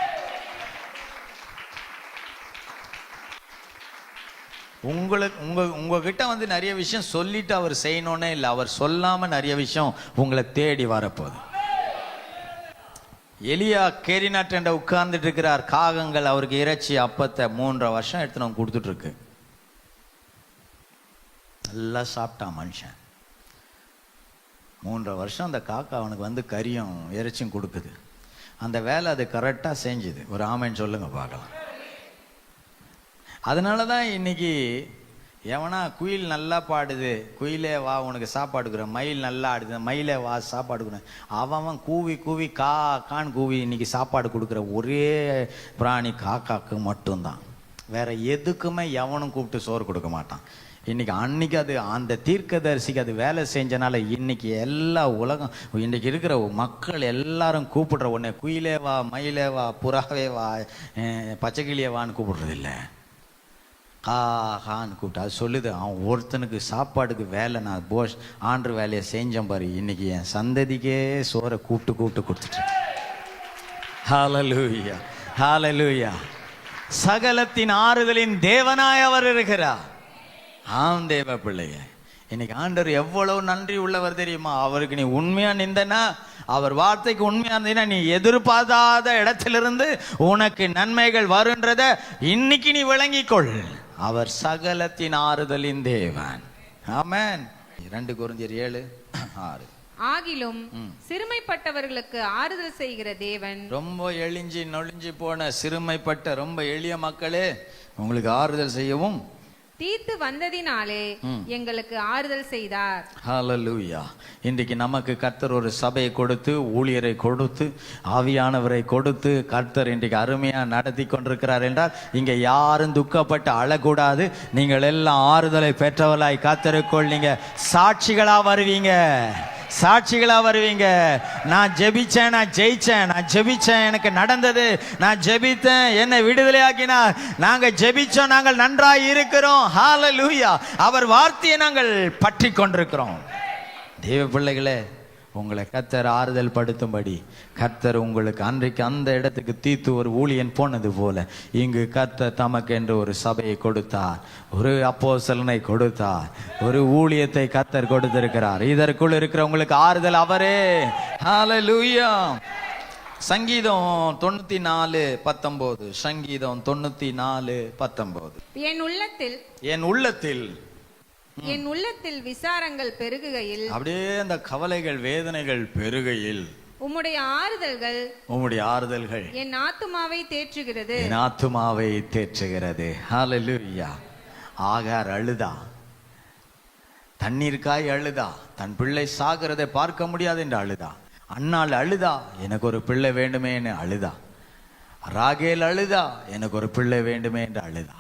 [SPEAKER 5] உங்ககிட்ட வந்து நிறைய விஷயம் சொல்லிட்டு அவர் செய்யணும்னே இல்லை, அவர் சொல்லாம நிறைய விஷயம் உங்களை தேடி வரப்போகுது. எலியா கேரிநாட்டண்ட உட்கார்ந்துட்டு இருக்கிறார். காகங்கள் அவருக்கு இறைச்சி அப்பத்தை 3.5 வருஷம் எடுத்து கொடுத்துட்டு இருக்கு. நல்லா சாப்பிட்டான் மனுஷன். 3.5 வருஷம் அந்த காக்கா அவனுக்கு வந்து கறியும் இறைச்சியும் கொடுக்குது. அந்த வேலை அது கரெக்டாக செஞ்சுது. ஒரு ஆமைன்னு சொல்லுங்க பார்க்கலாம். அதனால தான் இன்னைக்கு எவனா குயில் நல்லா பாடுது, குயிலே வா உனக்கு சாப்பாடுக்குற, மயில் நல்லா ஆடுது, மயிலே வா சாப்பாடுக்குறேன், அவன் கூவி கூவி கான்னு கூவி இன்னைக்கு சாப்பாடு கொடுக்குற ஒரே பிராணி காக்காக்கு மட்டும்தான். வேற எதுக்குமே எவனும் கூப்பிட்டு சோறு கொடுக்க மாட்டான். இன்னைக்கு அன்னைக்கு அது அந்த தீர்க்கதரிசிக்கு அது வேலை செஞ்சனால இன்னைக்கு எல்லா உலகம், இன்னைக்கு இருக்கிற மக்கள் எல்லாரும் கூப்பிடுற உடனே குயிலே வா, மயிலே வா, புறாவே வா, பச்சைக்கிளியே வான்னு கூப்பிடுறது இல்லை, கான்னு கூப்பிட்டு அது சொல்லுது. அவன் ஒருத்தனுக்கு சாப்பாடுக்கு வேலை, நான் போஸ் ஆண்டு வேலையை செஞ்சேன் பாரு, இன்னைக்கு என் சந்ததிக்கே சோறை கூப்பிட்டு கொடுத்துட்டு. ஹல்லேலூயா. ஹalleluya. சகலத்தின் ஆறுதலின் தேவனாய் அவர் இருக்கிறார். ஆம் தேவ பிள்ளையே, இன்னைக்கு ஆண்டவர் எவ்வளவு நன்றி உள்ளவர் தெரியுமா? அவருக்கு நீ உண்மையா நின்றனா, அவர் வார்த்தைக்கு உண்மையா இருந்தீனா, நீ எதிர்பார்க்காத இடத்திலிருந்து உனக்கு நன்மைகள் வருன்றத இன்னைக்கு நீ விளங்கிக்கொள். அவர் சகலத்தின் ஆறுதலின் தேவன். ஆமென். 2 கொரிந்தியர் 7:6.
[SPEAKER 4] ஆகிலும் சிறுமைப்பட்டவர்களுக்கு ஆறுதல் செய்கிற தேவன்.
[SPEAKER 5] ரொம்ப எளிஞ்சி நொழிஞ்சி போன சிறுமைப்பட்ட ரொம்ப எளிய மக்களே, உங்களுக்கு ஆறுதல் செய்யவும்
[SPEAKER 4] தீத்து வந்ததினாலே எங்களுக்கு ஆறுதல் செய்தார்.
[SPEAKER 5] ஹalleluya. இன்றைக்கு நமக்கு கர்த்தர் ஒரு சபையை கொடுத்து, ஊழியரை கொடுத்து, ஆவியானவரை கொடுத்து கர்த்தர் இன்றைக்கு அருமையா நடத்தி கொண்டிருக்கிறார் என்றால் இங்க யாரும் துக்கப்பட்டு அழக்கூடாது. நீங்கள் எல்லாம் ஆறுதலை பெற்றவர்களாய் கர்த்தருக்குள் நீங்க சாட்சிகளா வருவீங்க, சாட்சிகளா வருவீங்க. நான் ஜெபிச்சேன், நான் ஜெயிச்சேன், நான் ஜெபிச்சேன், எனக்கு நடந்தது, நான் ஜெபித்தேன், என்னை விடுதலை ஆக்கினார், நாங்கள் ஜெபிச்சோம், நாங்கள் நன்றாய் இருக்கிறோம். ஹalleluya. அவர் வார்த்தையை நாங்கள் பற்றி கொண்டிருக்கிறோம். தேவ பிள்ளைகளே, உங்களை கர்த்தர் ஆறுதல் படுத்தும்படி கர்த்தர் உங்களுக்கு அன்றைக்கு அந்த இடத்துக்கு தீத்து ஒரு ஊழியன் போனது போல இங்கு கர்த்தர் தமக்கு என்று ஒரு சபையை கொடுத்தார், ஒரு அப்போஸ்தலனை கொடுத்தார், ஒரு ஊழியத்தை கர்த்தர் கொடுத்திருக்கிறார். இதற்குள் இருக்கிறவங்களுக்கு ஆறுதல் அவரே. ஹalleluya. சங்கீதம் 94:19. சங்கீதம் 94:19.
[SPEAKER 4] என் உள்ளத்தில் விசாரங்கள் பெருகுகையில்,
[SPEAKER 5] அப்படியே அந்த கவலைகள் வேதனைகள் பெருகையில்
[SPEAKER 4] உம்முடைய ஆறுதல்கள் என் ஆத்துமாவை தேற்றுகிறது,
[SPEAKER 5] என் ஆத்துமாவை தேற்றுகிறது. ஹalleluya. ஆகார் அழுதா, தண்ணீருக்காய் அழுதா, தன் பிள்ளை சாகிறதை பார்க்க முடியாது என்று அழுதா. அன்னாள் அழுதா, எனக்கு ஒரு பிள்ளை வேண்டுமே என்று அழுதா. ராகேல் அழுதா, எனக்கு ஒரு பிள்ளை வேண்டுமே என்று அழுதா.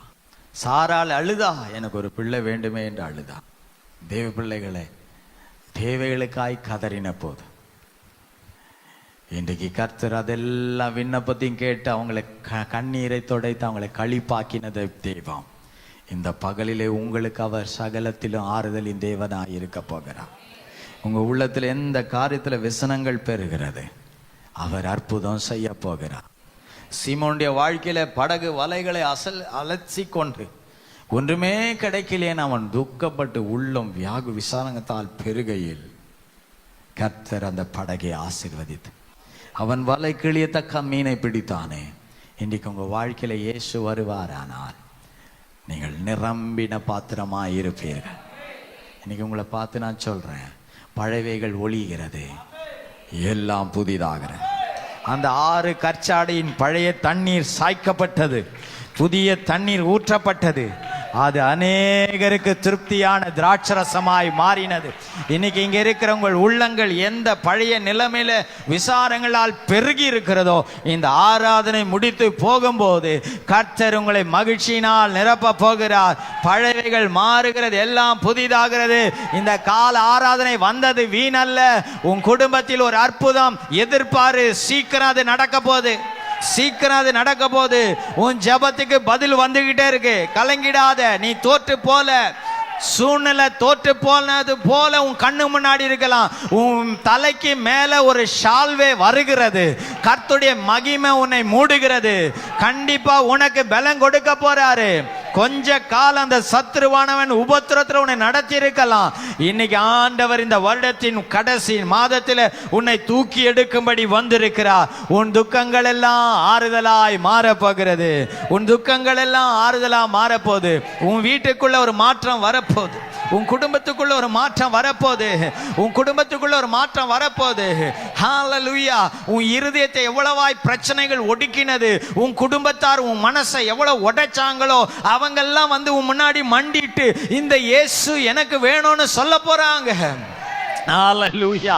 [SPEAKER 5] சாராள் அழுதா, எனக்கு ஒரு பிள்ளை வேண்டுமே என்று அழுதா. தேவ பிள்ளைகளே, தேவைகளுக்காய் கதறின போது இன்றைக்கு கர்த்தர் அதெல்லாம் விண்ணப்பத்தையும் கேட்டு அவங்களை கண்ணீரை துடைத்து அவங்களை களிப்பாக்கினதை தெய்வம் இந்த பகலிலே உங்களுக்கு அவர் சகலத்திலும் ஆறுதலின் தேவனாய் இருக்க போகிறார். உங்க உள்ளத்துல எந்த காரியத்துல விசனங்கள் பெறுகிறது, அவர் அற்புதம் செய்ய போகிறார். சீமோனுடைய வாழ்க்கையில படகு வலைகளை அலசி கொண்டு ஒன்றுமே கிடைக்கலேன்னு அவன் துக்கப்பட்டு உள்ளம் விசாரங்கத்தால் பெருகையில் கர்த்தர் அந்த படகை ஆசீர்வதித்து அவன் வலை கிழியத்தக்க மீனை பிடித்தானே. இன்றைக்கு உங்க வாழ்க்கையில இயேசு வருவாரானால் நீங்கள் நிரம்பின பாத்திரமாய் இருப்பீர்கள். இன்னைக்கு உங்களை பார்த்து நான் சொல்றேன், பழையவைகள் ஒளிகிறது, எல்லாம் புதிதாகிறது. அந்த 6 கற்சாடையின் பழைய தண்ணீர் சாய்க்கப்பட்டது, புதிய தண்ணீர் ஊற்றப்பட்டது. அது அநேகருக்கு திருப்தியான திராட்சரசமாய் மாறினது. இன்னைக்கு இங்க இருக்கிற உங்கள் உள்ளங்கள் எந்த பழைய நிலைமையில விசாரங்களால் பெருகி இருக்கிறதோ, இந்த ஆராதனை முடித்து போகும்போது கர்த்தர் உங்களை மகிழ்ச்சியினால் நிரப்ப போகிறார். பழையவைகள் மாறுகிறது, எல்லாம் புதிதாகிறது. இந்த கால ஆராதனை வந்தது வீணல்ல. உன் குடும்பத்தில் ஒரு அற்புதம் எதிர்பாரு. சீக்கிரம் அது நடக்க போகுது, சீக்கிரம் அது நடக்க போகுது. உன் ஜெபத்துக்கு பதில் வந்துகிட்டே இருக்கு. கலங்கிடாத. நீ தோற்று போல, சூழ்நிலை தோற்று போனது போல உன் கண்ணு முன்னாடி இருக்கலாம். உன் தலைக்கு மேல ஒரு ஷால்வே வருகிறது. கர்த்தருடைய மகிமை உன்னை மூடுகிறது. கண்டிப்பா உனக்கு பலம் கொடுக்க போறாரு. கொஞ்ச காலம் அந்த சத்துருவானவன் உபத்திரத்துல உன்னை நடத்தி இருக்கலாம். இன்னைக்கு ஆண்டவர் இந்த வருடத்தின் கடைசி மாதத்தில் உன்னை தூக்கி எடுக்கும்படி வந்திருக்கிறார். உன் துக்கங்கள் எல்லாம் ஆறுதலாய் மாறப்போகிறது. உன் துக்கங்கள் எல்லாம் ஆறுதலா மாறப்போகுது. உன் வீட்டுக்குள்ள ஒரு மாற்றம் வரப்போகுது. உன் குடும்பத்துக்குள்ள ஒரு மாற்றம் வரப்போகுது. உன் குடும்பத்துக்குள்ள ஒரு மாற்றம் வரப்போகுது. ஹalleluya. உன் இருதயத்தை எவ்வளவாய் பிரச்சனைகள் ஒடுக்கினது, உன் குடும்பத்தார் உன் மனசை எவ்வளவு உடைச்சாங்களோ அவங்கெல்லாம் வந்து உன் முன்னாடி மண்டிட்டு இந்த இயேசு எனக்கு வேணும்னு சொல்ல போறாங்க. ஹalleluya.